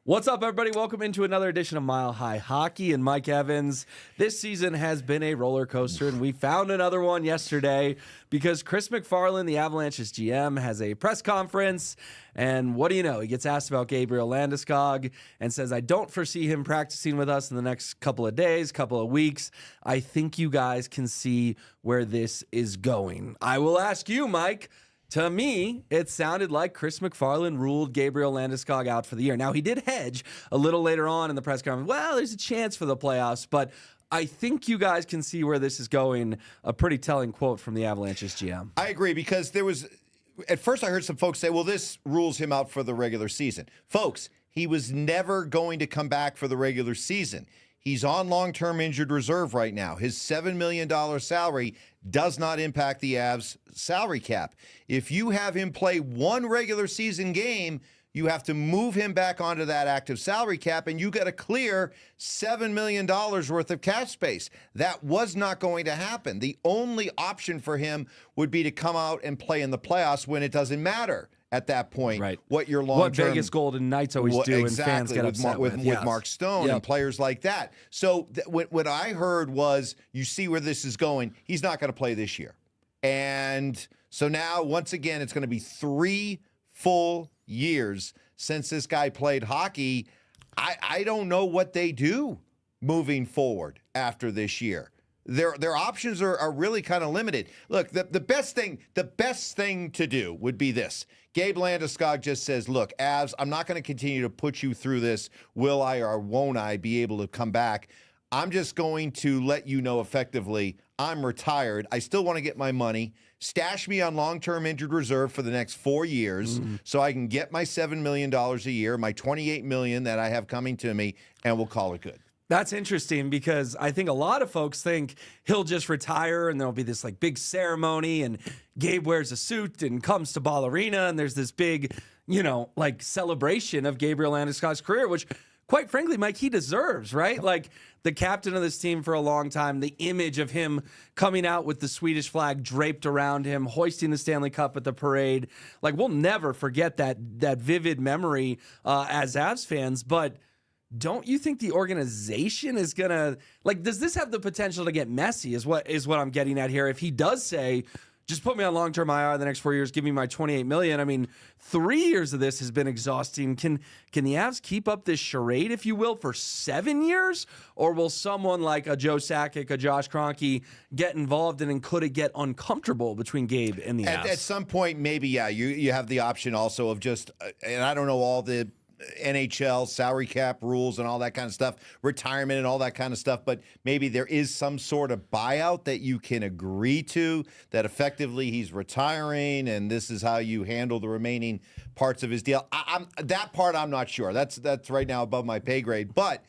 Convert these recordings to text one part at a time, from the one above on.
What's up, everybody? Welcome into another edition of Mile High Hockey and Mike Evans. This season has been a roller coaster, and we found another one yesterday because Chris MacFarland, the Avalanche's GM, has a press conference, and what do you know? He gets asked about Gabriel Landeskog and says, I don't foresee him practicing with us in the next couple of days, couple of weeks. I think you guys can see where this is going. I will ask you, Mike. To me, it sounded like Chris MacFarland ruled Gabriel Landeskog out for the year. Now, he did hedge a little later on in the press conference. Well, there's a chance for the playoffs, but I think you guys can see where this is going. A pretty telling quote from the Avalanche's GM. I agree, because at first I heard some folks say, well, this rules him out for the regular season. Folks, he was never going to come back for the regular season. He's on long-term injured reserve right now. His $7 million salary does not impact the Avs salary cap. If you have him play one regular season game, you have to move him back onto that active salary cap, and you got to clear $7 million worth of cap space. That was not going to happen. The only option for him would be to come out and play in the playoffs when it doesn't matter at that point, right, what your long-term... What Vegas Golden Knights always do, exactly, and fans get upset with Mark Stone and players like that. So what I heard was, you see where this is going, he's not going to play this year. And so now, once again, it's going to be 3 full years since this guy played hockey. I don't know what they do moving forward after this year. Their options are really kind of limited. Look, the best thing to do would be this. Gabe Landeskog just says, look, Avs, I'm not going to continue to put you through this. Will I or won't I be able to come back? I'm just going to let you know effectively I'm retired. I still want to get my money. Stash me on long-term injured reserve for the next 4 years so I can get my $7 million a year, my $28 million that I have coming to me, and we'll call it good. That's interesting, because I think a lot of folks think he'll just retire and there'll be this like big ceremony and Gabe wears a suit and comes to Ball Arena and there's this big, like celebration of Gabriel Landeskog's career, which quite frankly, Mike, he deserves, right? Like the captain of this team for a long time, the image of him coming out with the Swedish flag draped around him, hoisting the Stanley Cup at the parade. Like we'll never forget that vivid memory as Avs fans, but don't you think the organization is going to, does this have the potential to get messy is what I'm getting at here? If he does say, just put me on long-term IR the next 4 years, give me my $28 million. I mean, 3 years of this has been exhausting. Can the Avs keep up this charade, if you will, for 7 years? Or will someone like a Joe Sakic, a Josh Kroenke get involved and could it get uncomfortable between Gabe and the Avs? At some point, maybe, yeah, you have the option also of just, and I don't know all the NHL salary cap rules and all that kind of stuff, retirement and all that kind of stuff, but maybe there is some sort of buyout that you can agree to, that effectively he's retiring and this is how you handle the remaining parts of his deal. That part I'm not sure. That's right now above my pay grade. But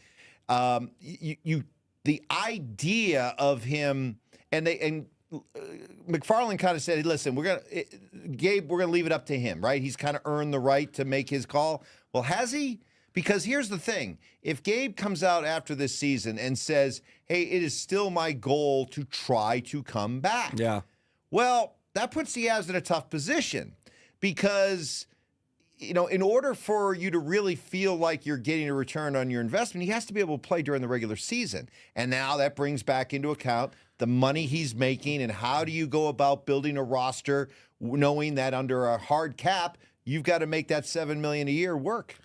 the idea of him and MacFarland kind of said, listen, Gabe, we're gonna leave it up to him, right? He's kind of earned the right to make his call. Well, has he? Because here's the thing. If Gabe comes out after this season and says, hey, it is still my goal to try to come back. Yeah. Well, that puts the Avs in a tough position because, in order for you to really feel like you're getting a return on your investment, he has to be able to play during the regular season. And now that brings back into account the money he's making and how do you go about building a roster knowing that under a hard cap, you've got to make that $7 million a year work.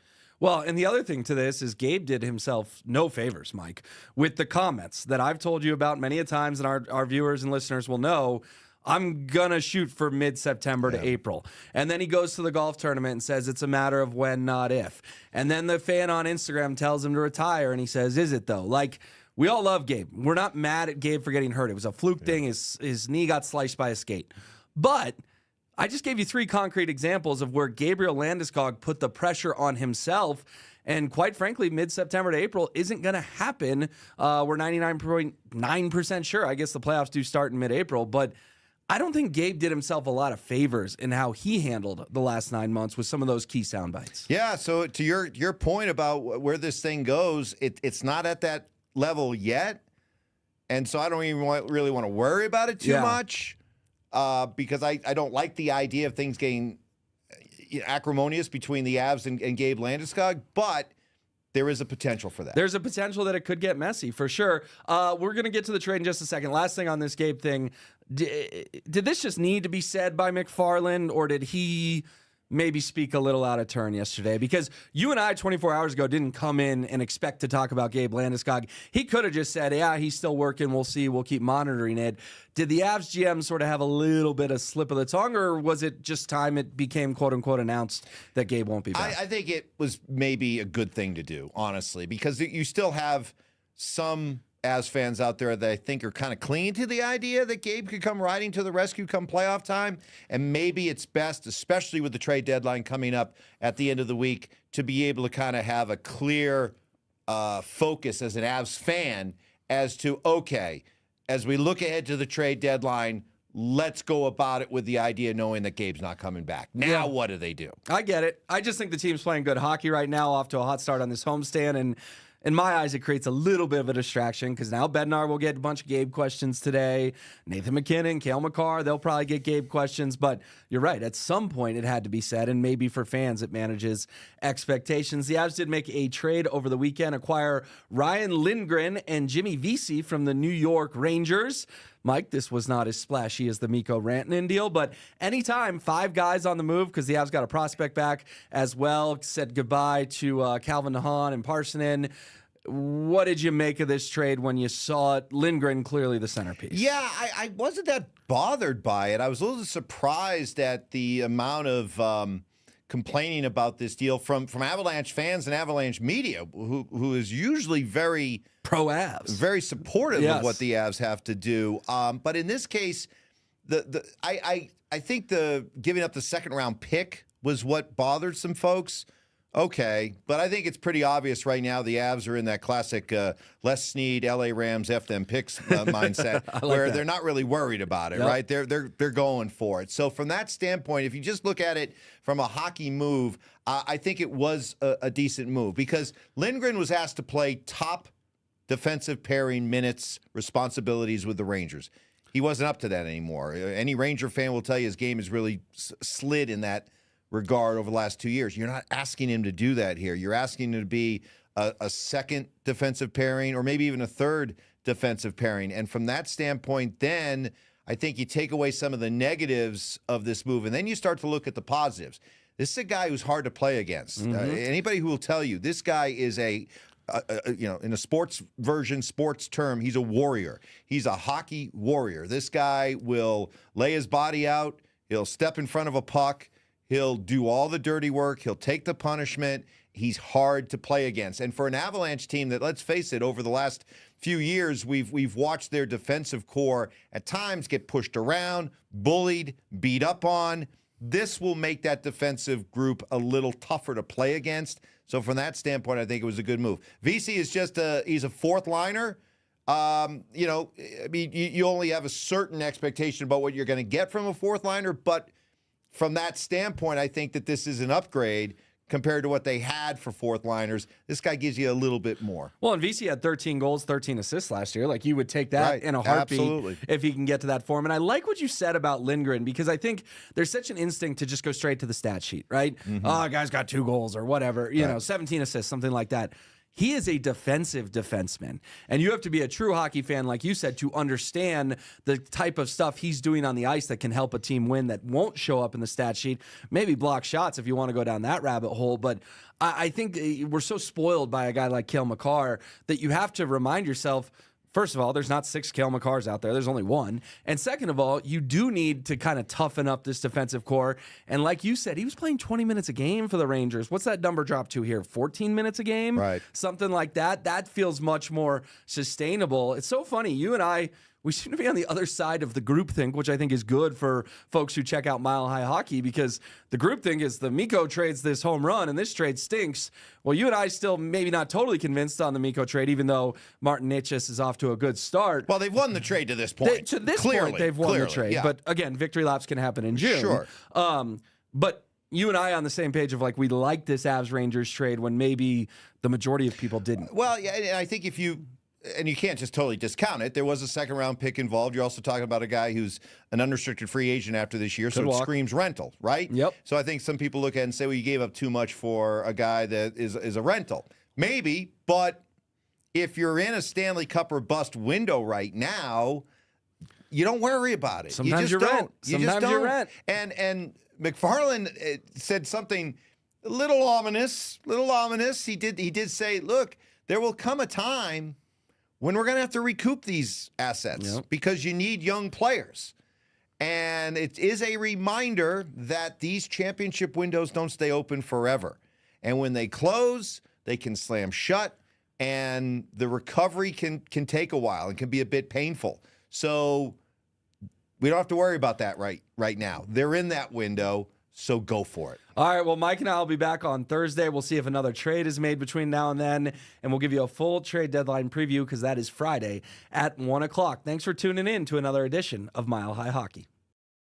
Well, and the other thing to this is Gabe did himself no favors, Mike, with the comments that I've told you about many a times, and our viewers and listeners will know, I'm going to shoot for mid-September to April. And then he goes to the golf tournament and says it's a matter of when, not if. And then the fan on Instagram tells him to retire, and he says, is it though? We all love Gabe. We're not mad at Gabe for getting hurt. It was a fluke thing. His knee got sliced by a skate. But I just gave you 3 concrete examples of where Gabriel Landeskog put the pressure on himself. And quite frankly, mid-September to April isn't going to happen. We're 99.9% sure. I guess the playoffs do start in mid-April. But I don't think Gabe did himself a lot of favors in how he handled the last 9 months with some of those key sound bites. Yeah, so to your point about where this thing goes, it's not at that level yet. And so I don't even really want to worry about it too much. Because I don't like the idea of things getting acrimonious between the Avs and Gabe Landeskog. But there is a potential for that. There's a potential that it could get messy, for sure. We're going to get to the trade in just a second. Last thing on this Gabe thing, did this just need to be said by MacFarland, or did he maybe speak a little out of turn yesterday? Because you and I 24 hours ago didn't come in and expect to talk about Gabe Landeskog. He could have just said, yeah, he's still working. We'll see. We'll keep monitoring it. Did the Avs GM sort of have a little bit of slip of the tongue, or was it just time it became quote-unquote announced that Gabe won't be back? I think it was maybe a good thing to do, honestly, because you still have some Avs fans out there that I think are kind of clinging to the idea that Gabe could come riding to the rescue come playoff time. And maybe it's best, especially with the trade deadline coming up at the end of the week, to be able to kind of have a clear focus as an Avs fan as to, okay, as we look ahead to the trade deadline, let's go about it with the idea knowing that Gabe's not coming back. Now, what do they do? I get it. I just think the team's playing good hockey right now, off to a hot start on this homestand, and in my eyes, it creates a little bit of a distraction because now Bednar will get a bunch of Gabe questions today. Nathan McKinnon, Cale Makar, they'll probably get Gabe questions. But you're right. At some point, it had to be said, and maybe for fans, it manages expectations. The Avs did make a trade over the weekend, acquire Ryan Lindgren and Jimmy Vesey from the New York Rangers. Mike, this was not as splashy as the Mikko Rantanen deal, but anytime 5 guys on the move because the Avs got a prospect back as well, said goodbye to Calvin DeHaan and Parsonen. What did you make of this trade when you saw it? Lindgren clearly the centerpiece. Yeah, I wasn't that bothered by it. I was a little surprised at the amount of complaining about this deal from Avalanche fans and Avalanche media, who is usually very pro-Avs, very supportive of what the Avs have to do. But in this case, I think the giving up the second round pick was what bothered some folks. Okay, but I think it's pretty obvious right now the Avs are in that classic Les Snead, LA Rams, F them picks mindset where they're not really worried about it, right? They're going for it. So from that standpoint, if you just look at it from a hockey move, I think it was a decent move because Lindgren was asked to play top defensive pairing minutes responsibilities with the Rangers. He wasn't up to that anymore. Any Ranger fan will tell you his game has really slid in that regard over the last 2 years. You're not asking him to do that here. You're asking him to be a second defensive pairing or maybe even a third defensive pairing. And from that standpoint, then I think you take away some of the negatives of this move, and then you start to look at the positives. This is a guy who's hard to play against. Anybody who will tell you this guy is in a sports term, he's a warrior. He's a hockey warrior. This guy will lay his body out. He'll step in front of a puck. He'll do all the dirty work. He'll take the punishment. He's hard to play against. And for an Avalanche team that, let's face it, over the last few years, we've watched their defensive core at times get pushed around, bullied, beat up on. This will make that defensive group a little tougher to play against. So from that standpoint, I think it was a good move. VC is just he's a fourth liner. You only have a certain expectation about what you're going to get from a fourth liner, but from that standpoint, I think that this is an upgrade compared to what they had for fourth liners. This guy gives you a little bit more. Well, and VC had 13 goals, 13 assists last year. Like, you would take that in a heartbeat if he can get to that form. And I like what you said about Lindgren because I think there's such an instinct to just go straight to the stat sheet, right? Oh, guy's got 2 goals or whatever, 17 assists, something like that. He is a defensive defenseman, and you have to be a true hockey fan, like you said, to understand the type of stuff he's doing on the ice that can help a team win that won't show up in the stat sheet. Maybe block shots if you want to go down that rabbit hole, but I think we're so spoiled by a guy like Cale Makar that you have to remind yourself, first of all, there's not 6 Cale Makars out there. There's only 1. And second of all, you do need to kind of toughen up this defensive core. And like you said, he was playing 20 minutes a game for the Rangers. What's that number drop to here? 14 minutes a game? Right. Something like that. That feels much more sustainable. It's so funny. You and I, we seem to be on the other side of the groupthink, which I think is good for folks who check out Mile High Hockey, because the groupthink is the Mikko trades this home run and this trade stinks. Well, you and I still maybe not totally convinced on the Mikko trade, even though Martin Necas is off to a good start. Well, they've won the trade to this point. To this point, they've won the trade. Yeah. But again, victory laps can happen in June. Sure. But you and I on the same page of like, we like this Avs Rangers trade when maybe the majority of people didn't. Well, yeah, and I think and you can't just totally discount it. There was a second-round pick involved. You're also talking about a guy who's an unrestricted free agent after this year, so it screams rental, right? Yep. So I think some people look at it and say, well, you gave up too much for a guy that is a rental. Maybe, but if you're in a Stanley Cup or bust window right now, you don't worry about it. Sometimes you you just rent. don't. You Sometimes just you don't. rent. And MacFarland said something a little ominous. He did say, look, there will come a time when we're going to have to recoup these assets because you need young players. And it is a reminder that these championship windows don't stay open forever. And when they close, they can slam shut, and the recovery can take a while and can be a bit painful. So we don't have to worry about that right now. They're in that window, so go for it. All right, well, Mike and I will be back on Thursday. We'll see if another trade is made between now and then, and we'll give you a full trade deadline preview because that is Friday at 1 o'clock. Thanks for tuning in to another edition of Mile High Hockey.